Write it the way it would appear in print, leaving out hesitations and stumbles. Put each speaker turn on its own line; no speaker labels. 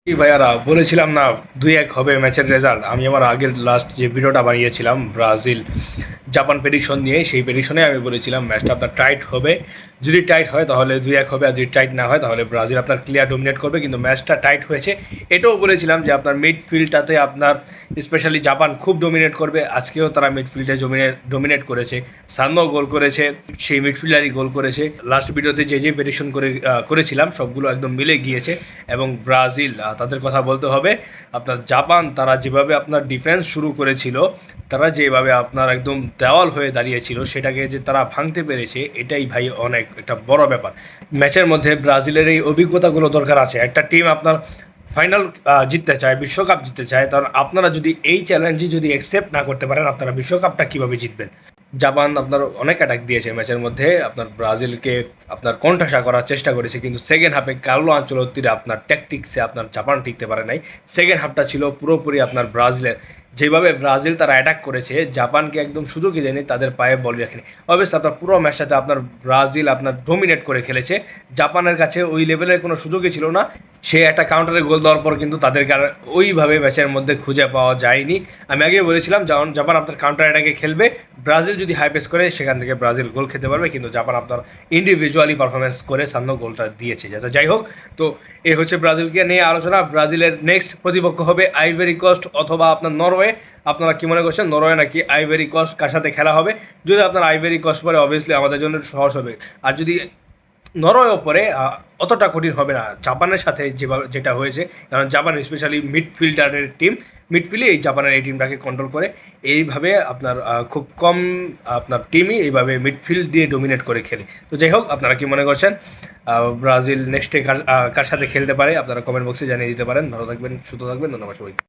কি ভাইয়ারা বলেছিলাম না 2-1 হবে ম্যাচের রেজাল্ট। আমি আমার আগের লাস্ট যে ভিডিওটা বানিয়েছিলাম ব্রাজিল জাপান প্রেডিকশন নিয়ে, সেই প্রেডিকশনে আমি বলেছিলাম ম্যাচটা আপনার টাইট হবে। যদি টাইট হয় তাহলে 2-1 হবে, আর যদি টাইট না হয় তাহলে ব্রাজিল আপনার ক্লিয়ার ডোমিনেট করবে। কিন্তু ম্যাচটা টাইট হয়েছে। এটাও বলেছিলাম যে আপনার মিডফিল্ডটাতে আপনার স্পেশালি জাপান খুব ডোমিনেট করবে। আজকেও তারা মিডফিল্ডে ডোমিনেট করেছে। সান্নো গোল করেছে, সেই মিডফিল্ডারই গোল করেছে। লাস্ট ভিডিওতে যে প্রেডিকশন করেছিলাম সবগুলো একদম মিলে গিয়েছে। এবং ব্রাজিল, তাদের কথা বলতে হবে। আপনার জাপান তারা যেভাবে আপনার ডিফেন্স শুরু করেছিল, তারা যেভাবে আপনার একদম দেওয়াল হয়ে দাঁড়িয়েছিল, সেটাকে যে তারা ভাঙতে পেরেছে, এটাই ভাই অনেক একটা বড় ব্যাপার। ম্যাচের মধ্যে ব্রাজিলের এই অভিজ্ঞতাগুলো দরকার আছে। একটা টিম আপনার ফাইনাল জিততে চায়, বিশ্বকাপ জিততে চায়, কারণ আপনারা যদি এই চ্যালেঞ্জই যদি অ্যাকসেপ্ট না করতে পারেন, আপনারা বিশ্বকাপটা কীভাবে জিতবেন? জাপান আপনার অনেক অ্যাটাক দিয়েছে ম্যাচের মধ্যে, আপনার ব্রাজিলকে আপনার কোণঠাসা করার চেষ্টা করেছে, কিন্তু সেকেন্ড হাফে কার্লো আনচেলত্তির আপনার ট্যাকটিক্সে আপনার জাপান টিকতে পারে নাই। সেকেন্ড হাফটা ছিল পুরোপুরি আপনার ব্রাজিলের। যেভাবে ব্রাজিল তারা অ্যাটাক করেছে, জাপানকে একদম সুযোগই দেয়নি, তাদের পায়ে বল রাখেনি। অবশ্যই আপনার পুরো ম্যাচটাতে আপনার ব্রাজিল আপনার ডোমিনেট করে খেলেছে। জাপানের কাছে ওই লেভেলের কোনো সুযোগই ছিল না। সে একটা কাউন্টারে গোল দেওয়ার পর কিন্তু তাদেরকে আর ওইভাবে ম্যাচের মধ্যে খুঁজে পাওয়া যায়নি। আমি আগে বলেছিলাম যখন জাপান আপনার কাউন্টার অ্যাটাকে খেলবে, ব্রাজিল যদি হাই পেস করে সেখান থেকে ব্রাজিল গোল খেতে পারবে, কিন্তু জাপান আপনার ইন্ডিভিজুয়ালি পারফরমেন্স করে সান্নো গোলটা দিয়েছে। যাই হোক, তো এ হচ্ছে ব্রাজিলকে নিয়ে আলোচনা। ব্রাজিলের নেক্সট প্রতিপক্ষ হবে আইভরি কোস্ট অথবা আপনার নরওয়ে। আপনারা কি মনে করছেন, নরওয়ে নাকি আইভরি কোস্ট কার সাথে খেলা হবে? যদি আপনার আইভরি কোস্ট পরে অবভিয়াসলি আমাদের জন্য সহজ হবে। আর যদি নরওয়ে পরে অতটা কঠিন হবে না জাপানের সাথে যেটা হয়েছে, কারণ জাপান স্পেশালি মিডফিল্ডারের টিম। মিডফিল্ডে এই জাপানের এই টিমটাকে কন্ট্রোল করে। এইভাবে আপনার খুব কম আপনার টিমই এইভাবে মিডফিল্ড দিয়ে ডোমিনেট করে খেলে। তো যাই হোক, আপনারা কি মনে করছেন ব্রাজিল নেক্সটে কার সাথে খেলতে পারে? আপনারা কমেন্ট বক্সে জানিয়ে দিতে পারেন। ভালো থাকবেন, সুস্থ থাকবেন, ধন্যবাদ সবাই।